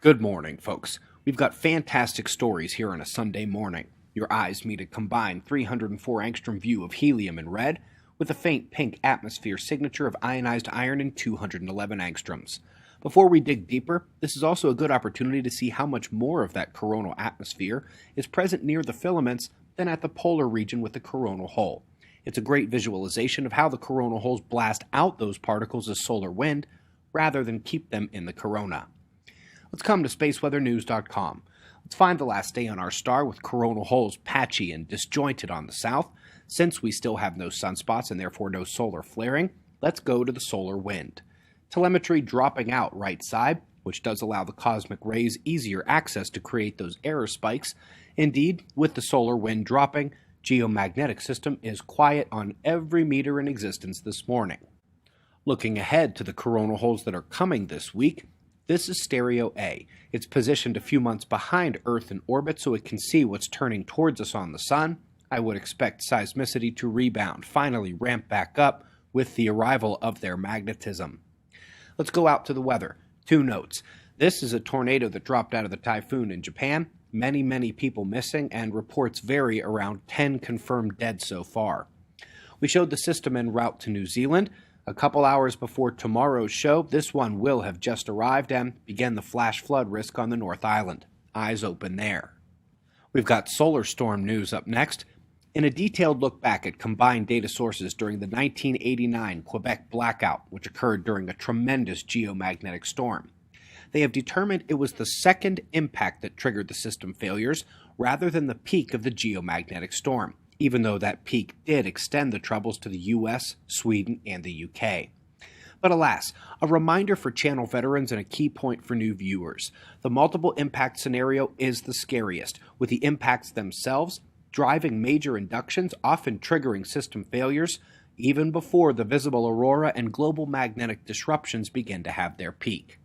Good morning, folks. We've got fantastic stories here on a Sunday morning. Your eyes meet a combined 304 angstrom view of helium in red, with a faint pink atmosphere signature of ionized iron in 211 angstroms. Before we dig deeper, this is also a good opportunity to see how much more of that coronal atmosphere is present near the filaments than at the polar region with the coronal hole. It's a great visualization of how the coronal holes blast out those particles as solar wind, rather than keep them in the corona. Let's come to spaceweathernews.com. Let's find the last day on our star with coronal holes patchy and disjointed on the south. Since we still have no sunspots and therefore no solar flaring, let's go to the solar wind. Telemetry dropping out right side, which does allow the cosmic rays easier access to create those error spikes. Indeed, with the solar wind dropping, geomagnetic system is quiet on every meter in existence this morning. Looking ahead to the coronal holes that are coming this week, this is Stereo A. It's positioned a few months behind Earth in orbit so it can see what's turning towards us on the sun. I would expect seismicity to rebound, finally ramp back up with the arrival of their magnetism. Let's go out to the weather. 2 notes. This is a tornado that dropped out of the typhoon in Japan. Many people missing, and reports vary around 10 confirmed dead so far. We showed the system en route to New Zealand. A couple hours before tomorrow's show, this one will have just arrived and begin the flash flood risk on the North Island. Eyes open there. We've got solar storm news up next. In a detailed look back at combined data sources during the 1989 Quebec blackout, which occurred during a tremendous geomagnetic storm, they have determined it was the second impact that triggered the system failures rather than the peak of the geomagnetic storm, even though that peak did extend the troubles to the US, Sweden, and the UK. But alas, a reminder for channel veterans and a key point for new viewers. The multiple impact scenario is the scariest, with the impacts themselves driving major inductions, often triggering system failures, even before the visible aurora and global magnetic disruptions begin to have their peak.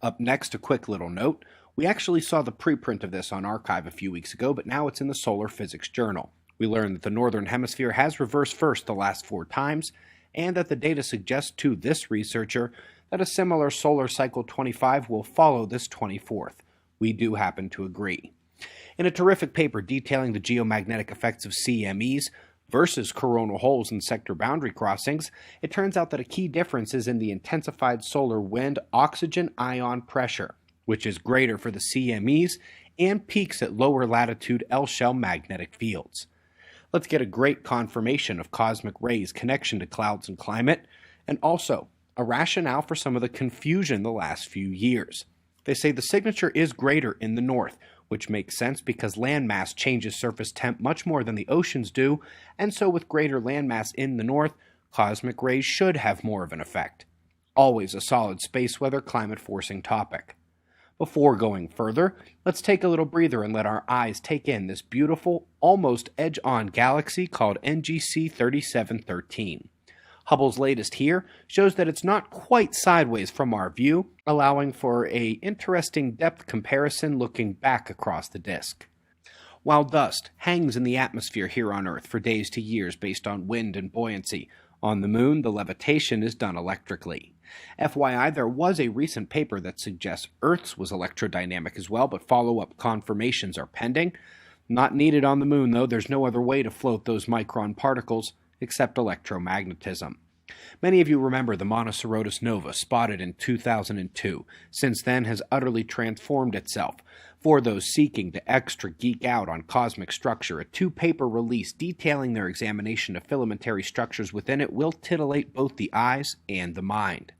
Up next, a quick little note. We actually saw the preprint of this on Archive a few weeks ago, but now it's in the Solar Physics Journal. We learned that the Northern Hemisphere has reversed first the last 4 times, and that the data suggests to this researcher that a similar solar cycle 25 will follow this 24th. We do happen to agree. In a terrific paper detailing the geomagnetic effects of CMEs versus coronal holes and sector boundary crossings, it turns out that a key difference is in the intensified solar wind oxygen ion pressure, which is greater for the CMEs and peaks at lower latitude L-shell magnetic fields. Let's get a great confirmation of cosmic rays' connection to clouds and climate, and also a rationale for some of the confusion the last few years. They say the signature is greater in the north, which makes sense because landmass changes surface temp much more than the oceans do, and so with greater landmass in the north, cosmic rays should have more of an effect. Always a solid space weather climate forcing topic. Before going further, let's take a little breather and let our eyes take in this beautiful, almost edge-on galaxy called NGC 3713. Hubble's latest here shows that it's not quite sideways from our view, allowing for an interesting depth comparison looking back across the disk. While dust hangs in the atmosphere here on Earth for days to years based on wind and buoyancy, on the Moon the levitation is done electrically. FYI, there was a recent paper that suggests Earth's was electrodynamic as well, but follow-up confirmations are pending. Not needed on the Moon, though. There's no other way to float those micron particles except electromagnetism. Many of you remember the Monocerotis nova spotted in 2002. Since then has utterly transformed itself. For those seeking to extra geek out on cosmic structure, a 2-paper release detailing their examination of filamentary structures within it will titillate both the eyes and the mind.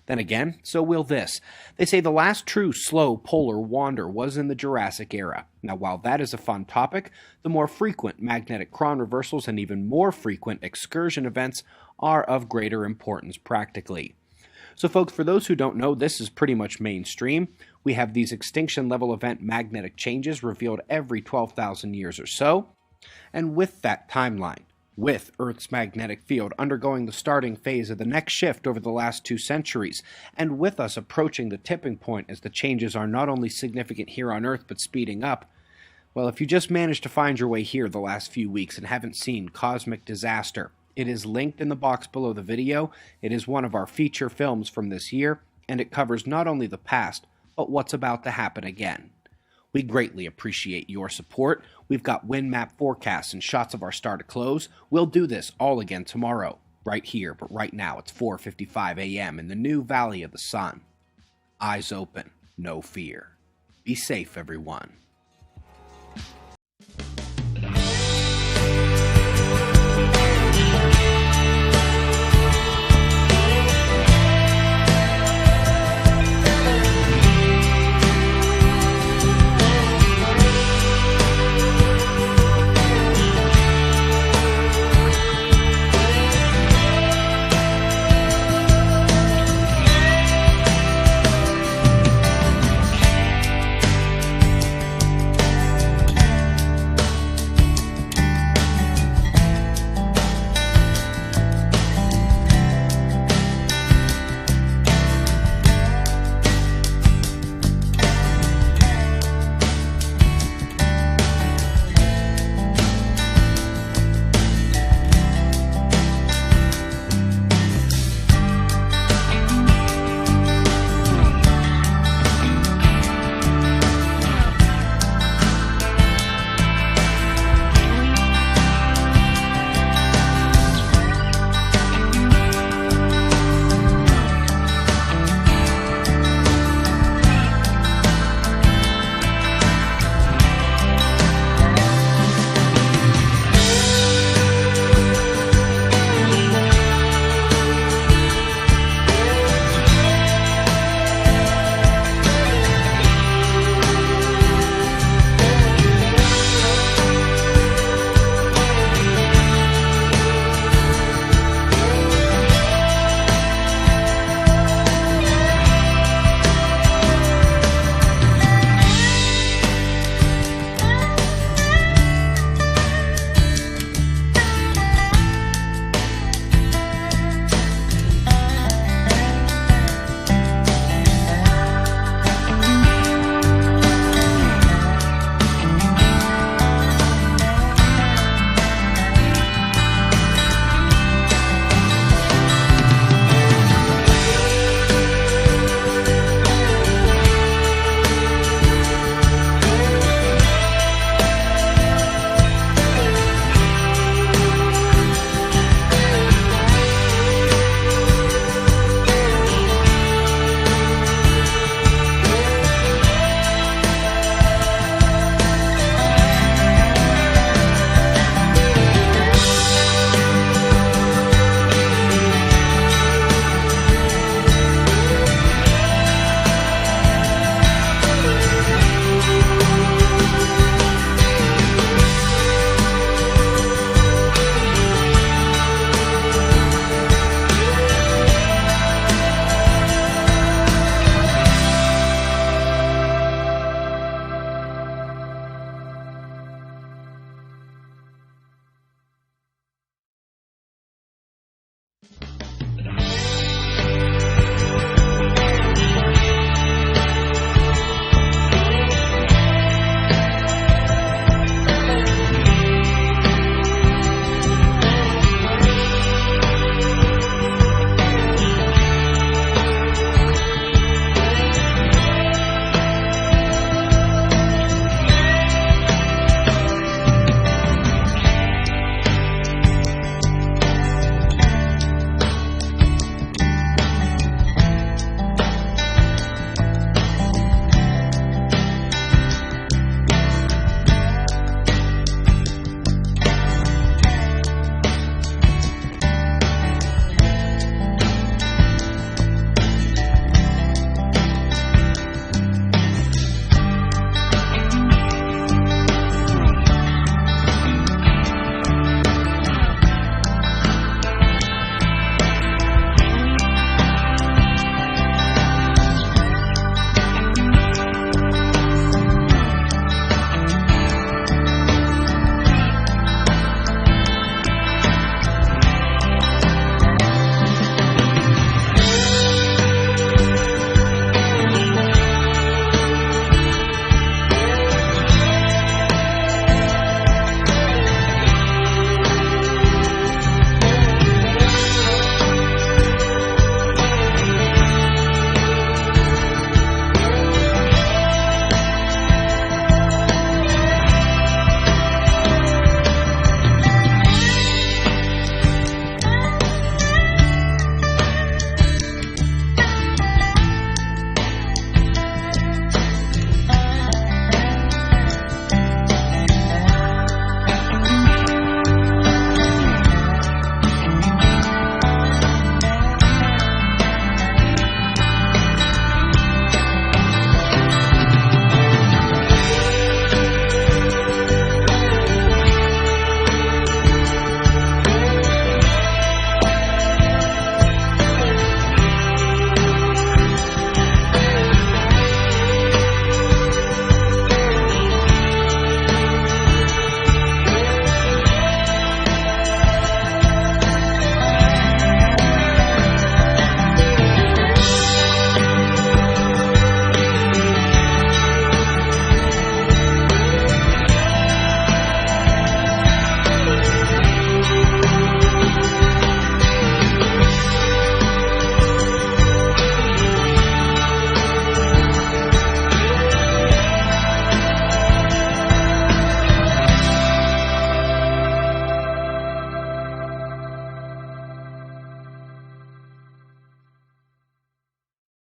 Then again, so will this. They say the last true slow polar wander was in the Jurassic era. Now, while that is a fun topic, the more frequent magnetic chron reversals and even more frequent excursion events are of greater importance practically. So folks, for those who don't know, this is pretty much mainstream. We have these extinction level event magnetic changes revealed every 12,000 years or so. And with that timeline, with Earth's magnetic field undergoing the starting phase of the next shift over the last 2 centuries, and with us approaching the tipping point as the changes are not only significant here on Earth but speeding up, well, if you just managed to find your way here the last few weeks and haven't seen Cosmic Disaster, it is linked in the box below the video. It is one of our feature films from this year, and it covers not only the past, but what's about to happen again? We greatly appreciate your support. We've got wind map forecasts and shots of our star to close. We'll do this all again tomorrow, right here, but right now it's 4:55 a.m. in the new Valley of the Sun. Eyes open, no fear. Be safe, everyone.